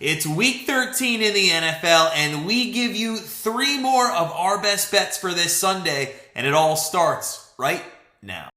It's week 13 in the NFL, and we give you 3 more of our best bets for this Sunday, and it all starts right now.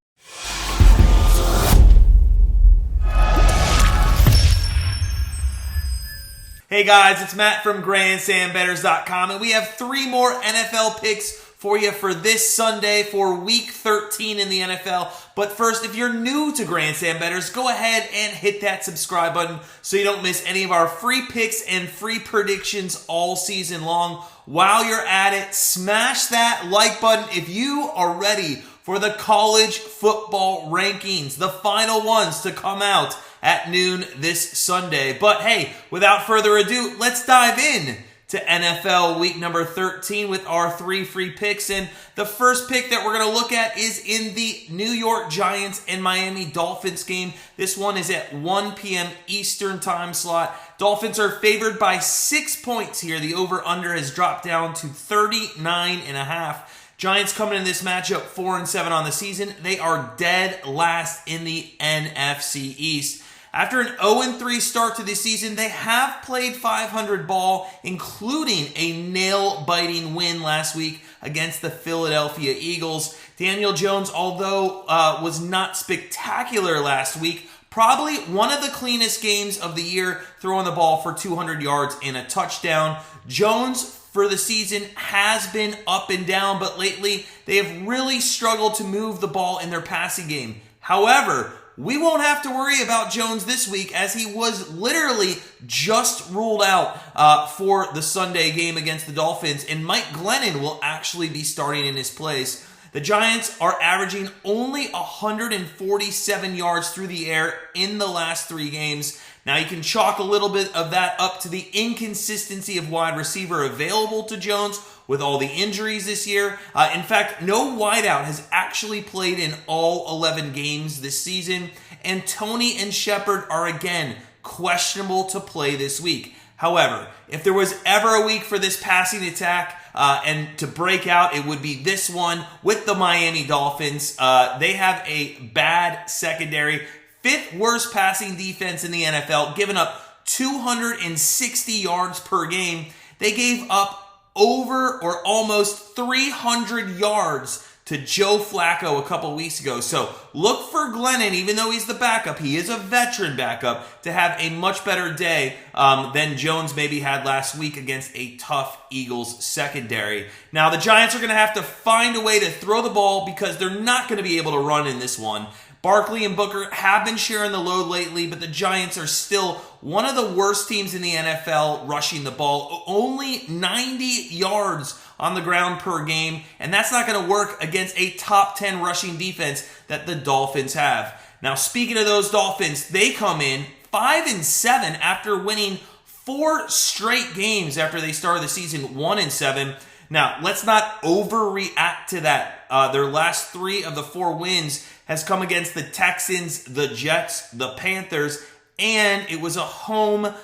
Hey guys, it's Matt from Grandstand, Bettors.com, and we have 3 more NFL picks for you for this Sunday for week 13 in the NFL. But first, if you're new to Grandstand Bettors, go ahead and hit that subscribe button so you don't miss any of our free picks and free predictions all season long. While you're at it, smash that like button if you are ready for the college football rankings, the final ones to come out at noon this Sunday. But hey, without further ado, let's dive in to NFL week number 13 with our 3 free picks. And the first pick that we're going to look at is in the New York Giants and Miami Dolphins game. This one is at 1 p.m. Eastern time slot. Dolphins are favored by 6 points here. The over-under has dropped down to 39.5. Giants coming in this matchup 4-7 on the season. They are dead last in the NFC East. After an 0-3 start to the season, they have played 500 ball, including a nail-biting win last week against the Philadelphia Eagles. Daniel Jones, although was not spectacular last week, probably one of the cleanest games of the year, throwing the ball for 200 yards and a touchdown. Jones, for the season, has been up and down, but lately they have really struggled to move the ball in their passing game. However, we won't have to worry about Jones this week, as he was literally just ruled out for the Sunday game against the Dolphins, and Mike Glennon will actually be starting in his place. The Giants are averaging only 147 yards through the air in the last 3 games. Now, you can chalk a little bit of that up to the inconsistency of wide receiver available to Jones with all the injuries this year. In fact, no wideout has actually played in all 11 games this season. And Tony and Shepard are again questionable to play this week. However, if there was ever a week for this passing attack and to break out, it would be this one with the Miami Dolphins. They have a bad secondary. 5th worst passing defense in the NFL, giving up 260 yards per game. They gave up over or almost 300 yards to Joe Flacco a couple weeks ago. So look for Glennon, even though he's the backup, he is a veteran backup, to have a much better day than Jones maybe had last week against a tough Eagles secondary. Now, the Giants are going to have to find a way to throw the ball because they're not going to be able to run in this one. Barkley and Booker have been sharing the load lately, but the Giants are still one of the worst teams in the NFL rushing the ball. Only 90 yards on the ground per game, and that's not going to work against a top 10 rushing defense that the Dolphins have. Now, speaking of those Dolphins, they come in 5-7 after winning 4 straight games after they started the season 1-7. Now, let's not overreact to that. Their last 3 of the 4 wins has come against the Texans, the Jets, the Panthers, and it was a home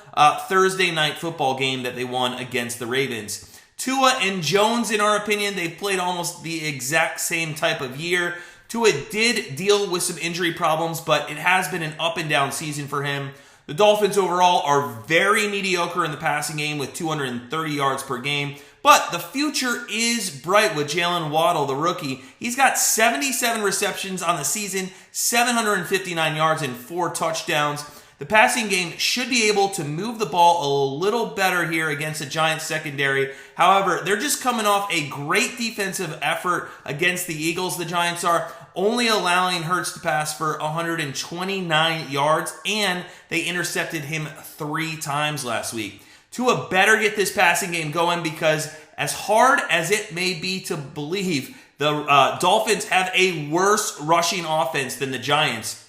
Thursday night football game that they won against the Ravens. Tua and Jones, in our opinion, they've played almost the exact same type of year. Tua did deal with some injury problems, but it has been an up and down season for him. The Dolphins overall are very mediocre in the passing game with 230 yards per game. But the future is bright with Jalen Waddle, the rookie. He's got 77 receptions on the season, 759 yards, and 4 touchdowns. The passing game should be able to move the ball a little better here against the Giants secondary. However, they're just coming off a great defensive effort against the Eagles. The Giants are only allowing Hurts to pass for 129 yards, and they intercepted him 3 times last week. Tua better get this passing game going because, as hard as it may be to believe, the Dolphins have a worse rushing offense than the Giants.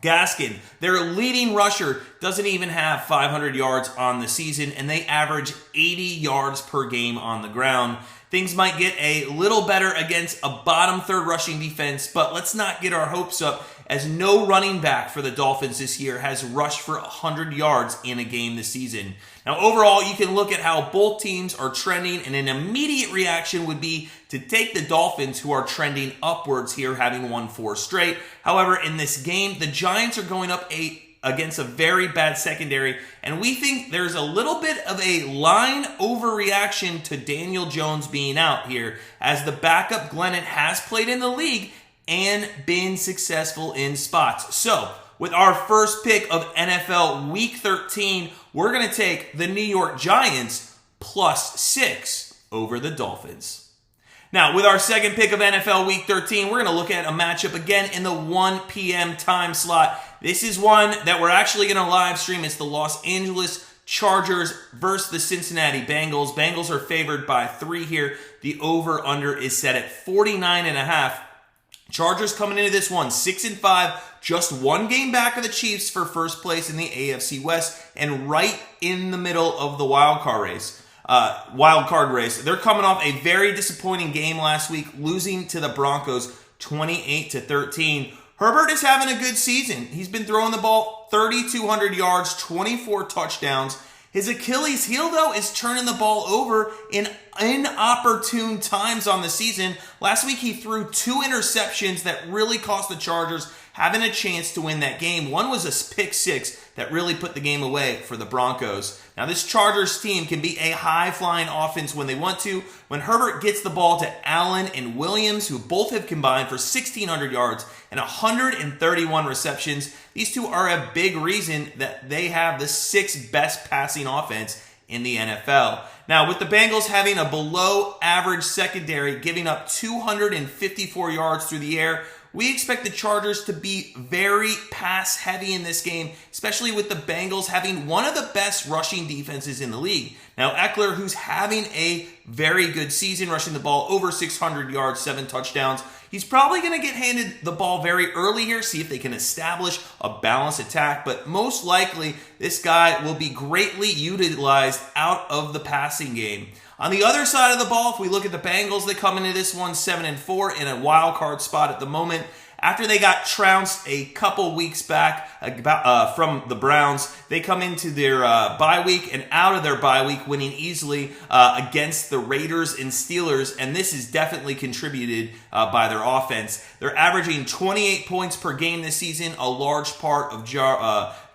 Gaskin, their leading rusher, doesn't even have 500 yards on the season, and they average 80 yards per game on the ground. Things might get a little better against a bottom 3rd rushing defense, but let's not get our hopes up, as no running back for the Dolphins this year has rushed for 100 yards in a game this season. Now, overall, you can look at how both teams are trending, and an immediate reaction would be to take the Dolphins, who are trending upwards here, having won 4 straight. However, in this game, the Giants are going up against a very bad secondary, and we think there's a little bit of a line overreaction to Daniel Jones being out here, as the backup Glennon has played in the league and been successful in spots. So, with our first pick of NFL Week 13, we're going to take the New York Giants +6 over the Dolphins. Now, with our second pick of NFL Week 13, we're going to look at a matchup again in the 1 p.m. time slot. This is one that we're actually going to live stream. It's the Los Angeles Chargers versus the Cincinnati Bengals. Bengals are favored by 3 here. The over-under is set at 49.5. Chargers coming into this one 6-5, just one game back of the Chiefs for first place in the AFC West, and right in the middle of the wild card race. They're coming off a very disappointing game last week, losing to the Broncos 28-13. Herbert is having a good season. He's been throwing the ball 3,200 yards, 24 touchdowns. His Achilles heel, though, is turning the ball over in inopportune times on the season. Last week, he threw 2 interceptions that really cost the Chargers having a chance to win that game. One was a pick 6 that really put the game away for the Broncos. Now, this Chargers team can be a high-flying offense when they want to. When Herbert gets the ball to Allen and Williams, who both have combined for 1,600 yards and 131 receptions, these two are a big reason that they have the 6th best passing offense in the NFL. Now, with the Bengals having a below-average secondary, giving up 254 yards through the air, we expect the Chargers to be very pass-heavy in this game, especially with the Bengals having one of the best rushing defenses in the league. Now, Eckler, who's having a very good season, rushing the ball over 600 yards, 7 touchdowns, he's probably going to get handed the ball very early here, see if they can establish a balanced attack, but most likely this guy will be greatly utilized out of the passing game. On the other side of the ball, if we look at the Bengals, they come into this one 7-4 in a wild card spot at the moment. After they got trounced a couple weeks back from the Browns, they come into their bye week and out of their bye week winning easily against the Raiders and Steelers, and this is definitely contributed by their offense. They're averaging 28 points per game this season. A large part of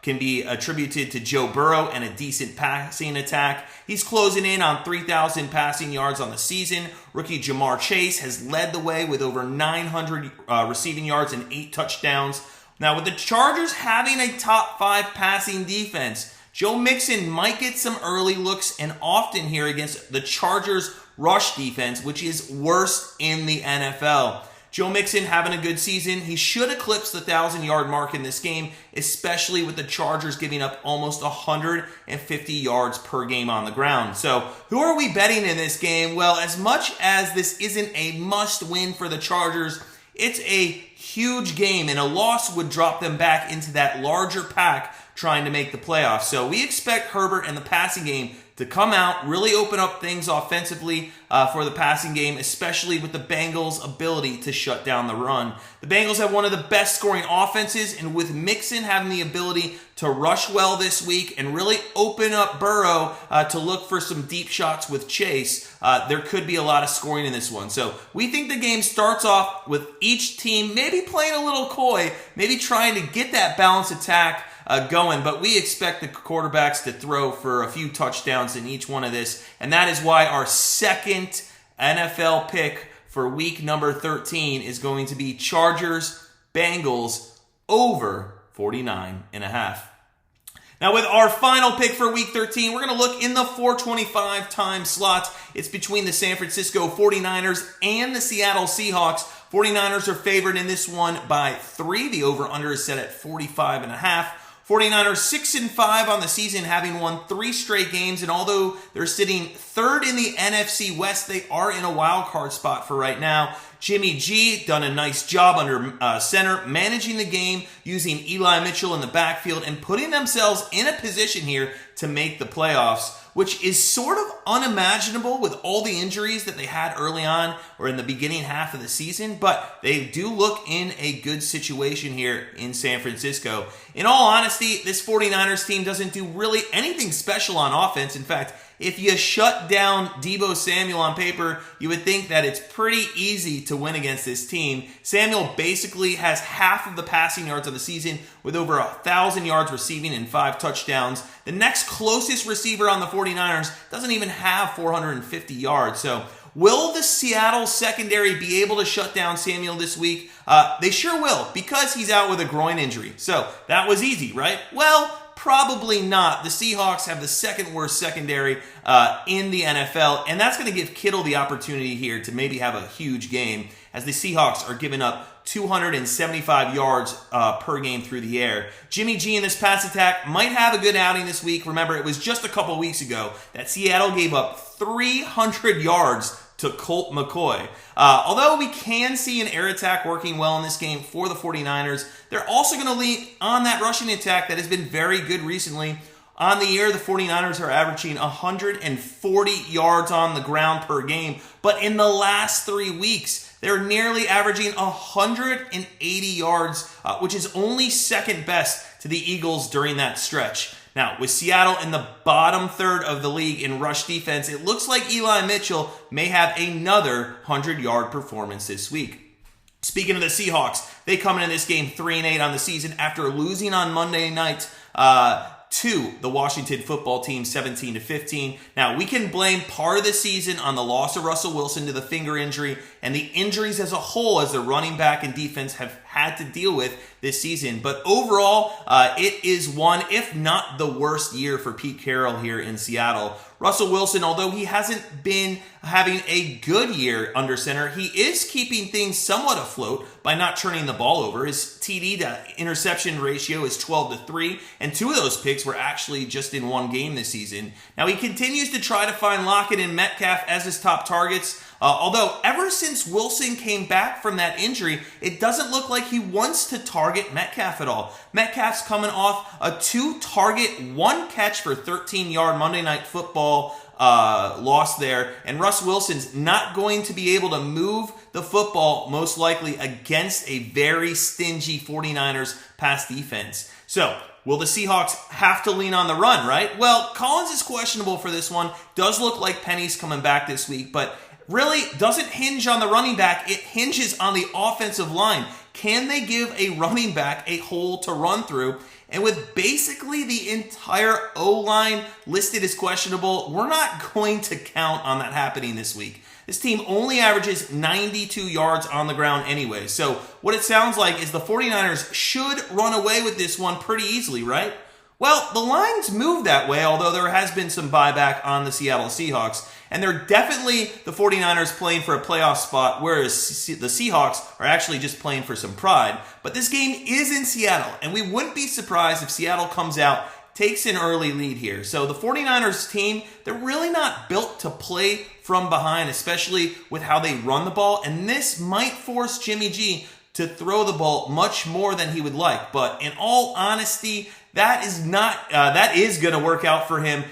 can be attributed to Joe Burrow and a decent passing attack. He's closing in on 3,000 passing yards on the season. Rookie Jamar Chase has led the way with over 900 receiving yards and 8 touchdowns. Now, with the Chargers having a top 5 passing defense, Joe Mixon might get some early looks and often here against the Chargers' rush defense, which is worst in the NFL. Joe Mixon having a good season. He should eclipse the 1,000-yard mark in this game, especially with the Chargers giving up almost 150 yards per game on the ground. So who are we betting in this game? Well, as much as this isn't a must-win for the Chargers, it's a huge game, and a loss would drop them back into that larger pack trying to make the playoffs. So we expect Herbert and the passing game to come out, really open up things offensively for the passing game, especially with the Bengals' ability to shut down the run. The Bengals have one of the best scoring offenses, and with Mixon having the ability to rush well this week and really open up Burrow to look for some deep shots with Chase, there could be a lot of scoring in this one. So we think the game starts off with each team maybe playing a little coy, maybe trying to get that balanced attack going, but we expect the quarterbacks to throw for a few touchdowns in each one of this, and that is why our second NFL pick for week number 13 is going to be Chargers Bengals over 49.5. Now, with our final pick for Week 13, we're going to look in the 4:25 time slot. It's between the San Francisco 49ers and the Seattle Seahawks. 49ers are favored in this one by 3. The over-under is set at 45.5. 49ers 6-5 on the season, having won 3 straight games, and although they're sitting third in the NFC West, they are in a wild card spot for right now. Jimmy G done a nice job under center, managing the game, using Eli Mitchell in the backfield, and putting themselves in a position here to make the playoffs, which is sort of unimaginable with all the injuries that they had early on or in the beginning half of the season, but they do look in a good situation here in San Francisco. In all honesty, this 49ers team doesn't do really anything special on offense. In fact, If you shut down Deebo Samuel on paper, you would think that it's pretty easy to win against this team. Samuel basically has half of the passing yards of the season with over 1,000 yards receiving and 5 touchdowns. The next closest receiver on the 49ers doesn't even have 450 yards. So will the Seattle secondary be able to shut down Samuel this week? They sure will, because he's out with a groin injury. So that was easy, right? Well, probably not. The Seahawks have the second worst secondary in the NFL, and that's going to give Kittle the opportunity here to maybe have a huge game, as the Seahawks are giving up 275 yards per game through the air. Jimmy G in this pass attack might have a good outing this week. Remember, it was just a couple weeks ago that Seattle gave up 300 yards to Colt McCoy. Although we can see an air attack working well in this game for the 49ers, they're also going to lean on that rushing attack that has been very good recently. On the year, the 49ers are averaging 140 yards on the ground per game, but in the last 3 weeks, they're nearly averaging 180 yards, which is only second best to the Eagles during that stretch. Now, with Seattle in the bottom third of the league in rush defense, it looks like Eli Mitchell may have another 100-yard performance this week. Speaking of the Seahawks, they come into this game 3-8 on the season after losing on Monday night to the Washington football team 17-15. Now, we can blame part of the season on the loss of Russell Wilson to the finger injury and the injuries as a whole as the running back and defense have had to deal with this season. But overall, it is one, if not the worst year for Pete Carroll here in Seattle. Russell Wilson, although he hasn't been having a good year under center, he is keeping things somewhat afloat by not turning the ball over. His TD to interception ratio is 12-3, and 2 of those picks were actually just in one game this season. Now, he continues to try to find Lockett and Metcalf as his top targets. Although, ever since Wilson came back from that injury, it doesn't look like he wants to target Metcalf at all. Metcalf's coming off a 2-target, 1-catch for 13-yard Monday Night Football loss there, and Russ Wilson's not going to be able to move the football, most likely, against a very stingy 49ers pass defense. So, will the Seahawks have to lean on the run, right? Well, Collins is questionable for this one. Does look like Penny's coming back this week, but really doesn't hinge on the running back. It hinges on the offensive line. Can they give a running back a hole to run through? And with basically the entire O-line listed as questionable, we're not going to count on that happening this week. This team only averages 92 yards on the ground anyway. So what it sounds like is the 49ers should run away with this one pretty easily, right? Well, the lines move that way, although there has been some buyback on the Seattle Seahawks. And they're definitely the 49ers playing for a playoff spot, whereas the Seahawks are actually just playing for some pride. But this game is in Seattle, and we wouldn't be surprised if Seattle comes out, takes an early lead here. So the 49ers team, they're really not built to play from behind, especially with how they run the ball. And this might force Jimmy G to throw the ball much more than he would like. But in all honesty, that is going to work out for him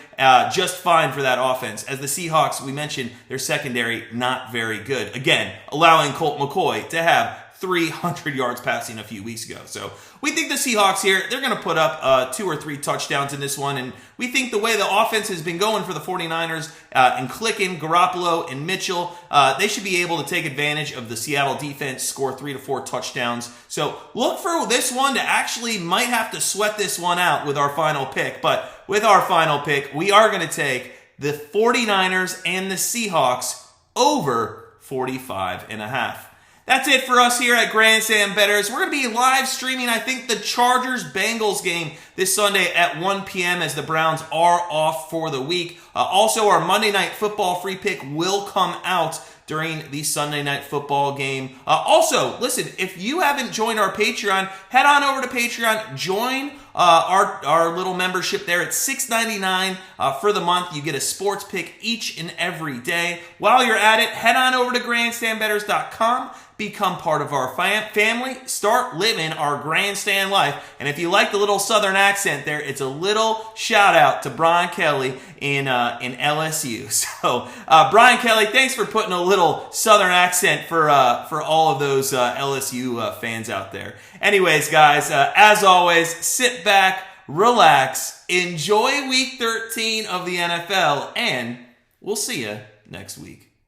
just fine for that offense. As the Seahawks, we mentioned, their secondary not very good. Again, allowing Colt McCoy to have 300 yards passing a few weeks ago. So we think the Seahawks here, they're going to put up 2 or 3 touchdowns in this one. And we think the way the offense has been going for the 49ers and clicking Garoppolo and Mitchell, they should be able to take advantage of the Seattle defense, score 3 to 4 touchdowns. So look for this one to actually might have to sweat this one out with our final pick. But with our final pick, we are going to take the 49ers and the Seahawks over 45.5. That's it for us here at Grandstand Bettors. We're going to be live streaming, I think, the Chargers-Bengals game this Sunday at 1 p.m. as the Browns are off for the week. Also, our Monday Night Football free pick will come out during the Sunday Night Football game. Also, listen, if you haven't joined our Patreon, head on over to Patreon, join our little membership there. It's $6.99 for the month. You get a sports pick each and every day. While you're at it, head on over to grandstandbettors.com. Become part of our family. Start living our grandstand life. And if you like the little southern accent there, it's a little shout out to Brian Kelly in LSU. So, Brian Kelly, thanks for putting a little southern accent for all of those LSU fans out there. Anyways, guys, as always, sit back, relax, enjoy week 13 of the NFL, and we'll see you next week.